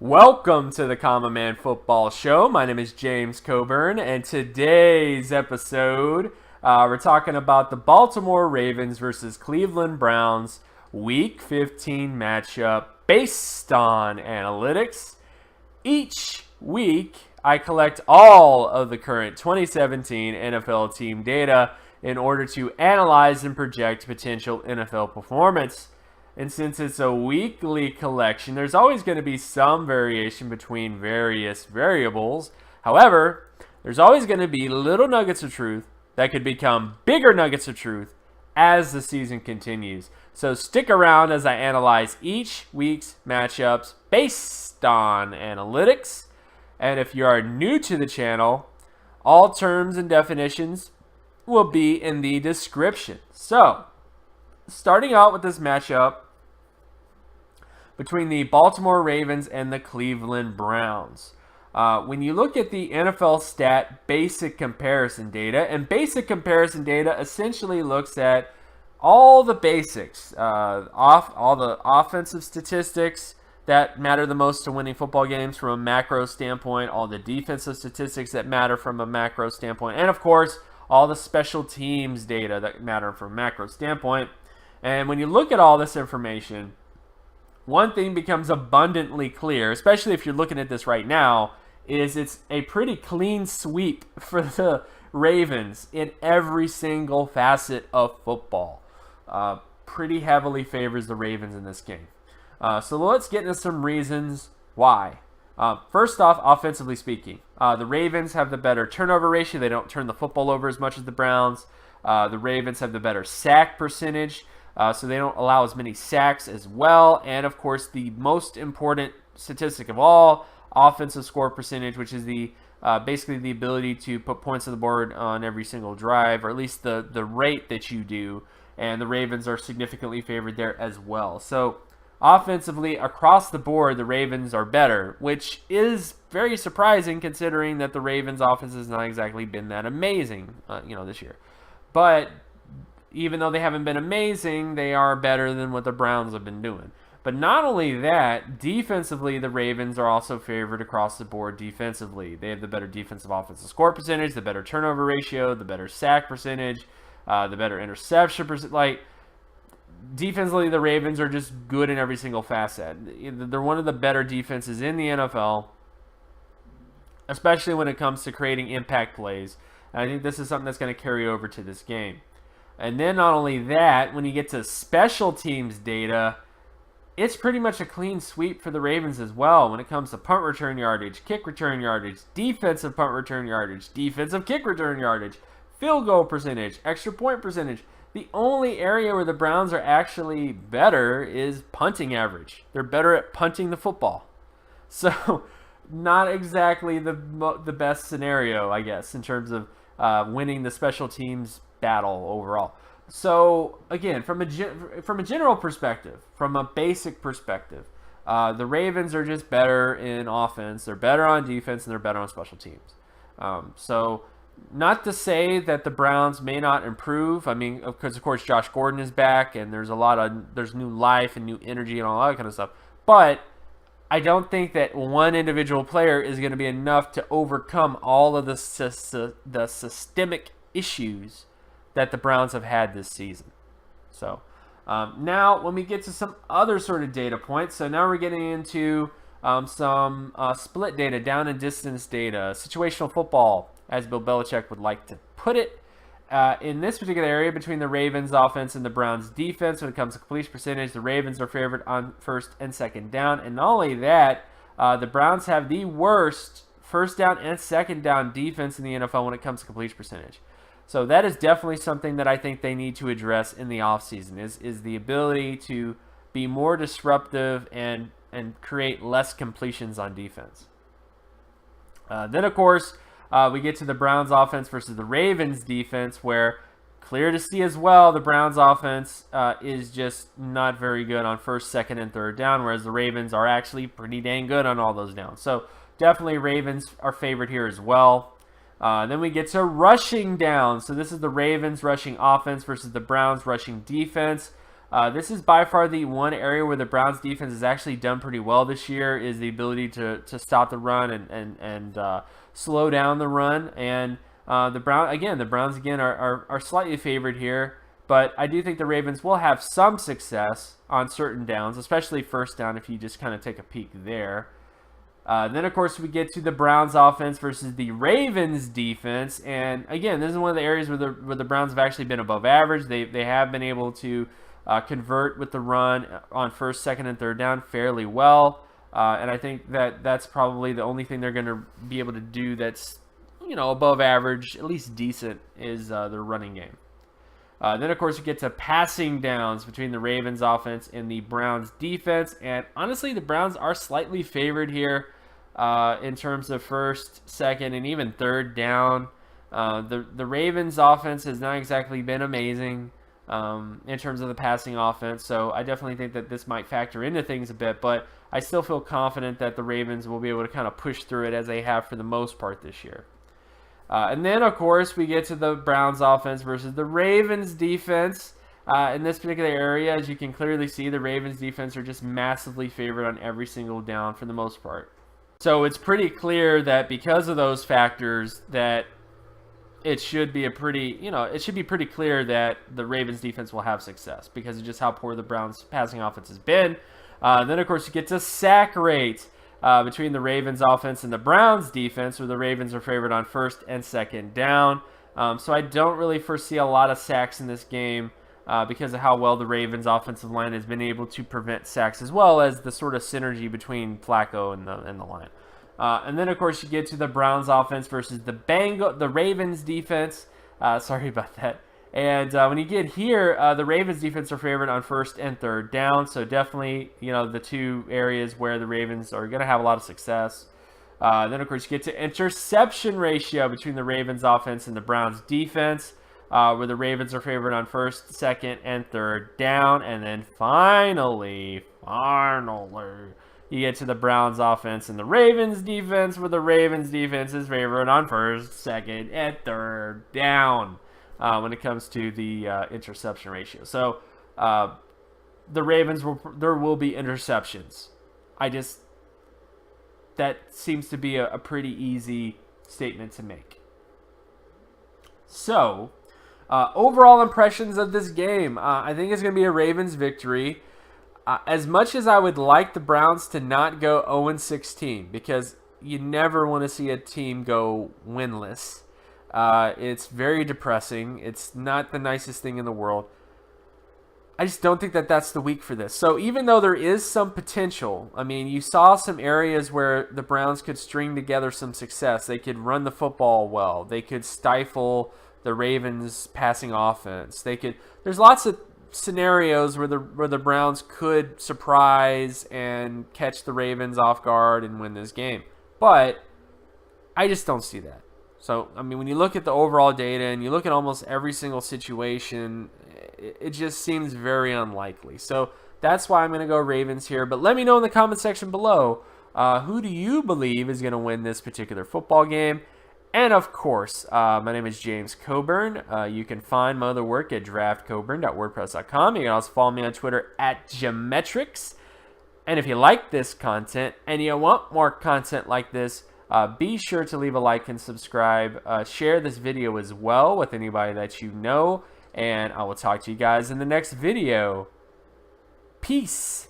Welcome to the Common Man Football Show. My name is James Coburn, and today's episode, we're talking about the Baltimore Ravens versus Cleveland Browns Week 15 matchup based on analytics. Each week, I collect all of the current 2017 NFL team data in order to analyze and project potential NFL performance. And since it's a weekly collection, there's always going to be some variation between various variables. However, there's always going to be little nuggets of truth that could become bigger nuggets of truth as the season continues. So stick around as I analyze each week's matchups based on analytics. And if you are new to the channel, all terms and definitions will be in the description. So, starting out with this matchup between the Baltimore Ravens and the Cleveland Browns. When you look at the NFL stat basic comparison data, and basic comparison data essentially looks at all the basics, all the offensive statistics that matter the most to winning football games from a macro standpoint, all the defensive statistics that matter from a macro standpoint, and of course, all the special teams data that matter from a macro standpoint. And when you look at all this information, one thing becomes abundantly clear, especially if you're looking at this right now, is it's a pretty clean sweep for the Ravens in every single facet of football. Pretty heavily favors the Ravens in this game. So let's get into some reasons why. First off, offensively speaking, the Ravens have the better turnover ratio. They don't turn the football over as much as the Browns. The Ravens have the better sack percentage. So they don't allow as many sacks as well. And, of course, the most important statistic of all, offensive score percentage, which is the basically the ability to put points on the board on every single drive, or at least the rate that you do. And the Ravens are significantly favored there as well. So offensively, across the board, the Ravens are better, which is very surprising considering that the Ravens' offense has not exactly been that amazing this year. But even though they haven't been amazing, they are better than what the Browns have been doing. But not only that, defensively, the Ravens are also favored across the board defensively. They have the better defensive offensive score percentage, the better turnover ratio, the better sack percentage, the better interception percentage. Defensively, the Ravens are just good in every single facet. They're one of the better defenses in the NFL, especially when it comes to creating impact plays. And I think this is something that's going to carry over to this game. And then not only that, when you get to special teams data, it's pretty much a clean sweep for the Ravens as well when it comes to punt return yardage, kick return yardage, defensive punt return yardage, defensive kick return yardage, field goal percentage, extra point percentage. The only area where the Browns are actually better is punting average. They're better at punting the football. So not exactly the best scenario, I guess, in terms of winning the special teams battle overall. So again, from a general perspective, from a basic perspective, the Ravens are just better in offense. They're better on defense, and they're better on special teams. So not to say that the Browns may not improve. I mean, because of course Josh Gordon is back, and there's new life and new energy and all that kind of stuff. But I don't think that one individual player is going to be enough to overcome all of the systemic issues that the Browns have had this season. So now when we get to some other sort of data points, so now we're getting into some split data, down and distance data, situational football, as Bill Belichick would like to put it. In this particular area between the Ravens offense and the Browns defense, when it comes to completion percentage, the Ravens are favored on first and second down. And not only that, the Browns have the worst first down and second down defense in the NFL when it comes to completion percentage. So that is definitely something that I think they need to address in the offseason, is the ability to be more disruptive and create less completions on defense. Then, of course, we get to the Browns offense versus the Ravens defense, where clear to see as well, the Browns offense is just not very good on first, second, and third down, whereas the Ravens are actually pretty dang good on all those downs. So definitely Ravens are favored here as well. Then we get to rushing down. So this is the Ravens rushing offense versus the Browns rushing defense. This is by far the one area where the Browns defense has actually done pretty well this year, is the ability to stop the run and slow down the run. And the Browns again are slightly favored here, but I do think the Ravens will have some success on certain downs, especially first down if you just kind of take a peek there. Then, of course, we get to the Browns offense versus the Ravens defense. And, again, this is one of the areas where the Browns have actually been above average. They have been able to convert with the run on first, second, and third down fairly well. And I think that's probably the only thing they're going to be able to do that's, above average, at least decent, is their running game. Then, of course, we get to passing downs between the Ravens offense and the Browns defense. And honestly, the Browns are slightly favored here in terms of first, second, and even third down. The Ravens offense has not exactly been amazing in terms of the passing offense. So I definitely think that this might factor into things a bit. But I still feel confident that the Ravens will be able to kind of push through it as they have for the most part this year. And then, of course, we get to the Browns offense versus the Ravens defense. In this particular area, as you can clearly see, the Ravens defense are just massively favored on every single down for the most part. So it's pretty clear that because of those factors that it should be pretty clear that the Ravens defense will have success because of just how poor the Browns passing offense has been. Then, of course, you get to sack rate. Between the Ravens offense and the Browns defense, where the Ravens are favored on first and second down. So I don't really foresee a lot of sacks in this game because of how well the Ravens offensive line has been able to prevent sacks, as well as the sort of synergy between Flacco and the line. And then, of course, you get to the Browns offense versus the Ravens defense. Sorry about that. And when you get here, the Ravens defense are favored on first and third down. So definitely, the two areas where the Ravens are going to have a lot of success. Then, of course, you get to interception ratio between the Ravens offense and the Browns defense, where the Ravens are favored on first, second, and third down. And then finally, you get to the Browns offense and the Ravens defense, where the Ravens defense is favored on first, second, and third down. When it comes to the interception ratio. So the Ravens, there will be interceptions. That seems to be a pretty easy statement to make. So, overall impressions of this game. I think it's going to be a Ravens victory. As much as I would like the Browns to not go 0-16, because you never want to see a team go winless. It's very depressing. It's not the nicest thing in the world. I just don't think that that's the week for this. So even though there is some potential, I mean, you saw some areas where the Browns could string together some success. They could run the football well. They could stifle the Ravens' passing offense. There's lots of scenarios where the Browns could surprise and catch the Ravens off guard and win this game. But I just don't see that. So, I mean, when you look at the overall data and you look at almost every single situation, it just seems very unlikely. So that's why I'm going to go Ravens here. But let me know in the comment section below, who do you believe is going to win this particular football game? And, of course, my name is James Coburn. You can find my other work at draftcoburn.wordpress.com. You can also follow me on Twitter at Geometrics. And if you like this content and you want more content like this, be sure to leave a like and subscribe. Share this video as well with anybody that you know. And I will talk to you guys in the next video. Peace.